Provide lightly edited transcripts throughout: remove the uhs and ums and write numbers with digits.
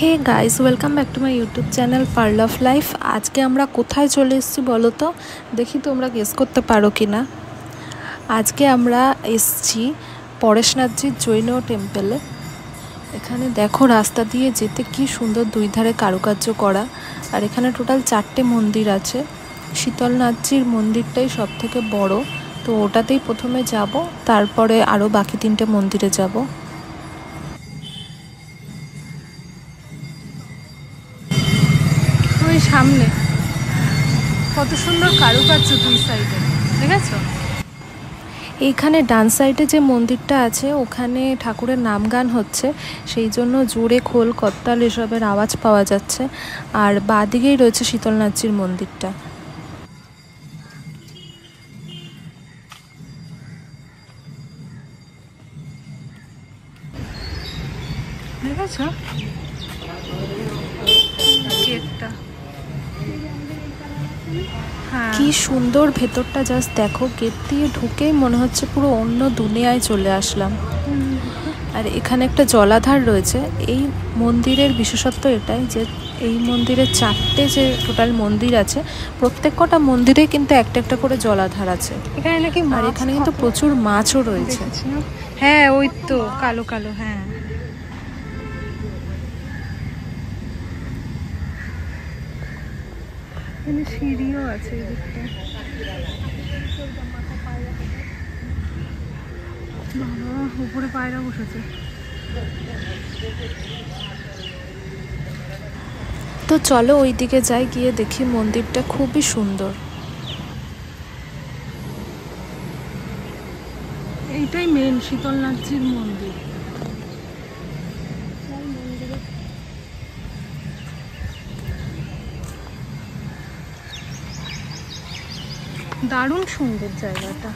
Hey guys, welcome back to my YouTube channel pearl of life. আজকে আমরা কোথায় চলে এসেছি বলো তো, দেখি তোমরা গেস করতে পারো কি না। আজকে আমরা এসেছি পরেশনাথজির জৈন টেম্পলে। এখানে দেখো রাস্তা দিয়ে যেতে কি সুন্দর দুই ধারে কারুকার্য করা। আর এখানে টোটাল 4টে মন্দির আছে। শীতলনাথজির মন্দিরটাই সব থেকে বড়, তো ওটাতেই প্রথমে যাব, তারপরে আরও বাকি 3টে মন্দিরে যাব। ওই সামনে কত সুন্দর কারুকার্য দুই সাইডে, দেখেছো? এইখানে ডান সাইডে যে মন্দিরটা আছে ওখানে ঠাকুরের নাম গান হচ্ছে, সেই জন্য জোরে খোল করতাল এসবের আওয়াজ পাওয়া যাচ্ছে। আর বাঁ দিকেই রয়েছে শীতলনাথজির মন্দিরটা। দেখেছো গেটটা? কি সুন্দর ভেতরটা, জাস্ট দেখো। গেট দিয়ে ঢুকেই মনে হচ্ছে পুরো অন্য দুনিয়ায় চলে আসলাম। আর এখানে একটা জলাধার রয়েছে। এই মন্দিরের বিশেষত্ব এটাই যে এই মন্দিরে 4টে যে টোটাল মন্দির আছে, প্রত্যেক কটা মন্দিরে কিন্তু একটা একটা করে জলাধার আছে। এখানে নাকি, আর এখানে কিন্তু প্রচুর মাছও রয়েছে। হ্যাঁ, ওই তো কালো কালো। হ্যাঁ, এখানে সিঁড়িও আছে এদিকটা। বাবা, উপরে পায়রা বসেছে। তো চলো ওই দিকে যাই, গিয়ে দেখি মন্দিরটা খুবই সুন্দর। এইটাই মেন শীতলনাথজির মন্দির। দারুণ সুন্দর জায়গাটা।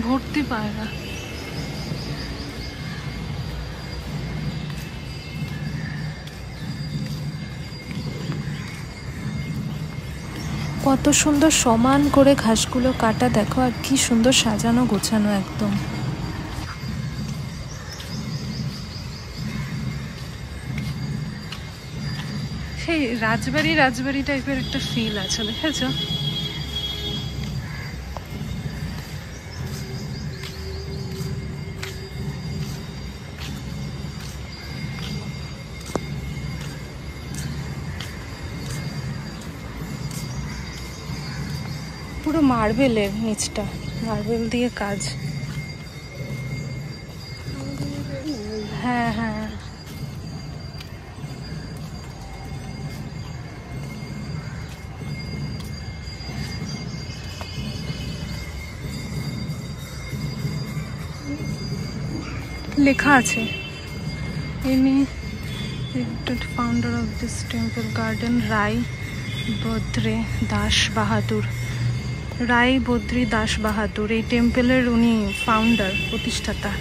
ভর্তি পায়রা। কত সুন্দর সমান করে ঘাসগুলো কাটা, দেখো। আর কি সুন্দর সাজানো গোছানো একদম। সেই রাজবাড়ি রাজবাড়ি টাইপের একটা ফিল আছে, দেখেছো? পুরো মার্বেলের নিচটা, মার্বেল দিয়ে কাজ। হ্যাঁ হ্যাঁ, লেখা আছে ইনি founder of this temple garden Rai Badri Das Bahadur. Rai Badri Das Bahadur এই টেম্পলের উনি ফাউন্ডার, প্রতিষ্ঠাতা।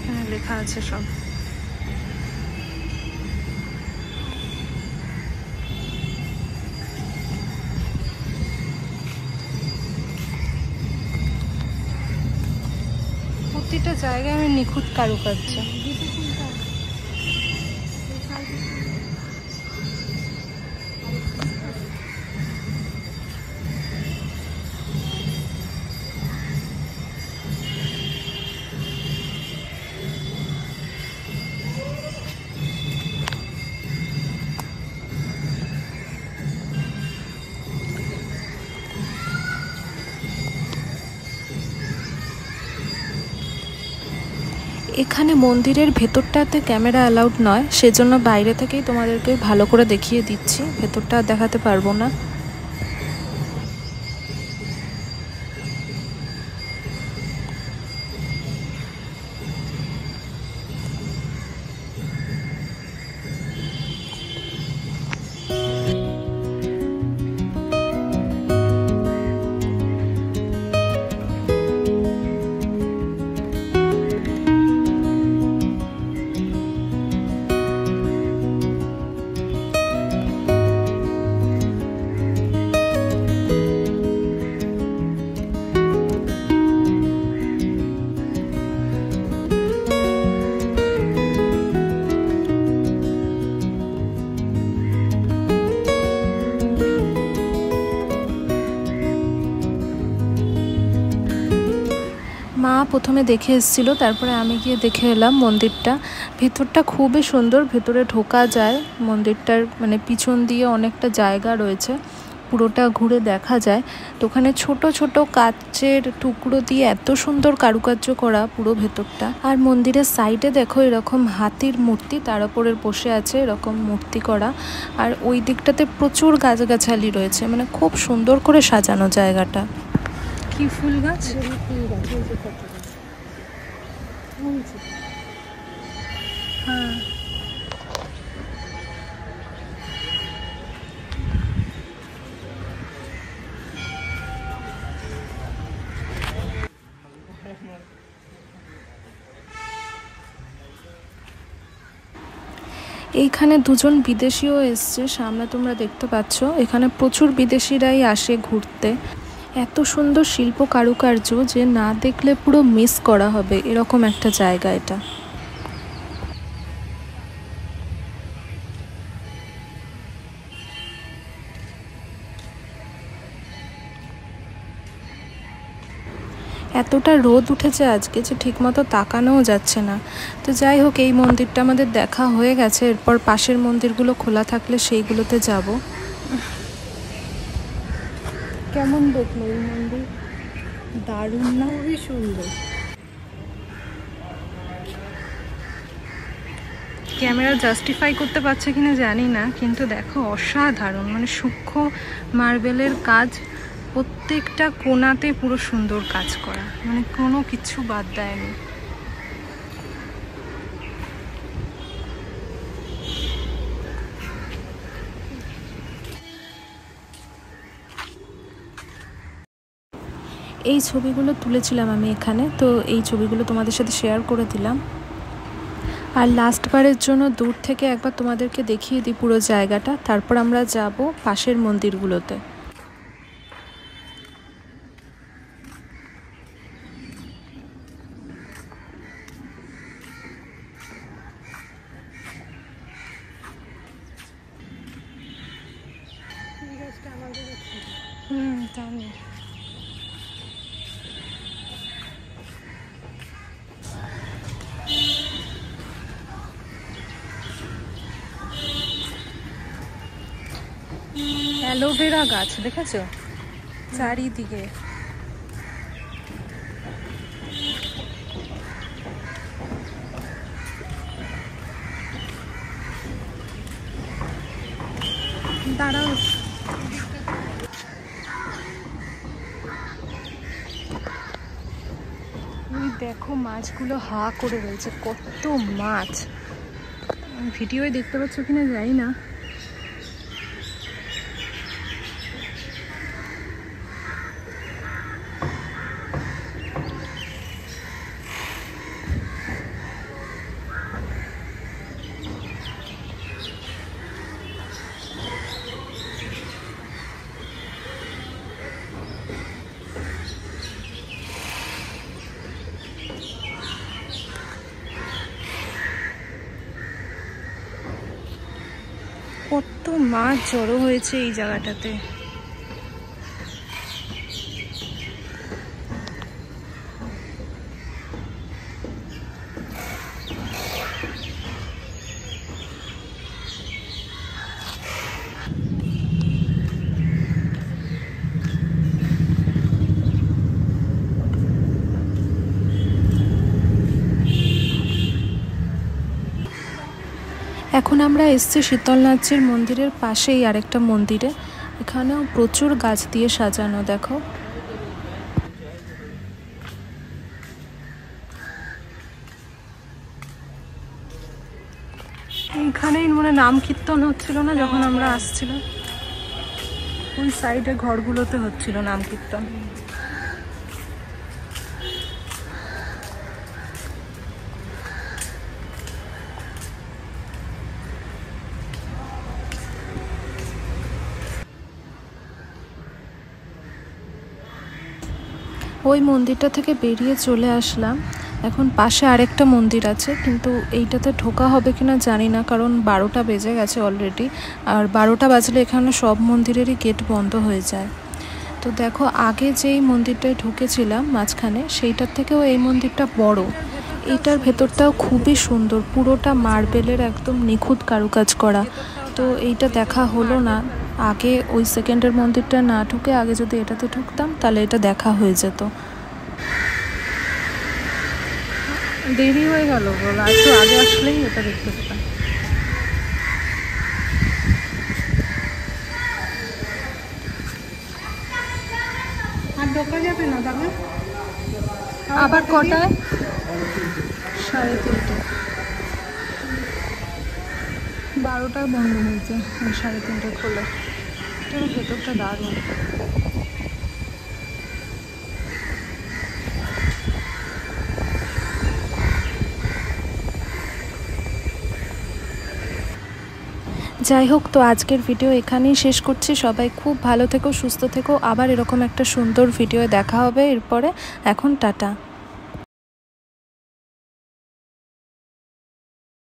হ্যাঁ, লেখা আছে সব। প্রতিটা জায়গায় আমি নিখুঁত কারুকার্য। এখানে মন্দিরের ভেতরটাতে ক্যামেরা অ্যালাউড নয়, সেজন্য বাইরে থেকেই তোমাদেরকে ভালো করে দেখিয়ে দিচ্ছি, ভেতরটা দেখাতে পারবো না। মা প্রথমে দেখে এসেছিলো, তারপরে আমি গিয়ে দেখে এলাম মন্দিরটা। ভেতরটা খুবই সুন্দর, ভেতরে ঢোকা যায়। মন্দিরটার মানে পিছন দিয়ে অনেকটা জায়গা রয়েছে, পুরোটা ঘুরে দেখা যায়। তো ওখানে ছোট ছোট কাচের টুকরো দিয়ে এত সুন্দর কারুকার্য করা পুরো ভেতরটা। আর মন্দিরের সাইডে দেখো এরকম হাতির মূর্তি, তার উপরে বসে আছে এরকম মূর্তি করা। আর ওই দিকটাতে প্রচুর গাছগাছালি রয়েছে, মানে খুব সুন্দর করে সাজানো জায়গাটা। কি ফুল গাছ? হ্যাঁ, এইখানে দুজন বিদেশিও এসছে, সামনে তোমরা দেখতে পাচ্ছ। এখানে প্রচুর বিদেশিরাই আসে ঘুরতে। এত সুন্দর শিল্প কারুকার্য যে না দেখলে পুরো মিস করা হবে, এরকম একটা জায়গা এটা। এতটা রোদ উঠেছে আজকে যে ঠিকমতো তাকানোও যাচ্ছে না। তো যাই হোক, এই মন্দিরটা আমাদের দেখা হয়ে গেছে। এরপর পাশের মন্দিরগুলো খোলা থাকলে সেইগুলোতে যাব। কেমন দেখলো এই মন্দির? দারুণ না? খুবই সুন্দর। ক্যামেরা জাস্টিফাই করতে পারছে কিনা জানি না, কিন্তু দেখো অসাধারণ, মানে সূক্ষ্ম মার্বেলের কাজ, প্রত্যেকটা কোণাতে পুরো সুন্দর কাজ করা, মানে কোনো কিছু বাদ দেয়নি। এই ছবিগুলো তুলেছিলাম আমি এখানে, তো এই ছবিগুলো তোমাদের সাথে শেয়ার করে দিলাম। আর লাস্টবারের জন্য দূর থেকে একবার তোমাদেরকে দেখিয়ে দিই পুরো জায়গাটা, তারপর আমরা যাব পাশের মন্দিরগুলোতে। জানি। অ্যালোভেরা গাছ দেখেছো চারিদিকে। দাঁড়াও, দেখো মাছগুলো হা করে রয়েছে, কত মাছ। ভিডিওয় দেখতে পাচ্ছ কিনা জানি না। কত মাছ জড়ো হয়েছে এই জায়গাটাতে। এখন আমরা এসেছি শীতলনাথজির মন্দিরের পাশেই আরেকটা মন্দিরে। এখানেও প্রচুর গাছ দিয়ে সাজানো, দেখো। এইখানেই মানে নাম কীর্তন হচ্ছিল না যখন আমরা আসছিলাম, ওই সাইডে ঘরগুলোতে হচ্ছিল নাম কীর্তন। ওই মন্দিরটা থেকে বেরিয়ে চলে আসলাম। এখন পাশে আরেকটা মন্দির আছে, কিন্তু এইটাতে ঢোকা হবে কিনা জানি না, কারণ 12টা বেজে গেছে অলরেডি। আর 12টা বাজলে এখানে সব মন্দিরেরই গেট বন্ধ হয়ে যায়। তো দেখো আগে যেই মন্দিরটায় ঢুকেছিলাম মাঝখানে, সেইটার থেকেও এই মন্দিরটা বড়। এটার ভেতরটাও খুবই সুন্দর, পুরোটা মার্বেলের একদম নিখুঁত কারুকাজ করা। তো এইটা দেখা হলো না, আগে ওই সেকেন্ডের মন্দিরটা না ঢুকে আগে যদি এটাতে ঢুকতাম তাহলে এটা দেখা হয়ে যেত। দেরি হয়ে গেল বল, একটু আগে আসলেই এটা দেখতে পেতাম। আর ঢোকা যাবে না দাদা? আবার কটায়? 3:30। 12টায় বন্ধ হয়েছে, 3:30টায় খোলে। এটার ভেতরটা দারুণ। যাই হোক, তো আজকের ভিডিও এখানেই শেষ করছি। সবাই খুব ভালো থেকো, সুস্থ থেকো। আবার এরকম একটা সুন্দর ভিডিও দেখা হবে এরপরে। এখন টাটা।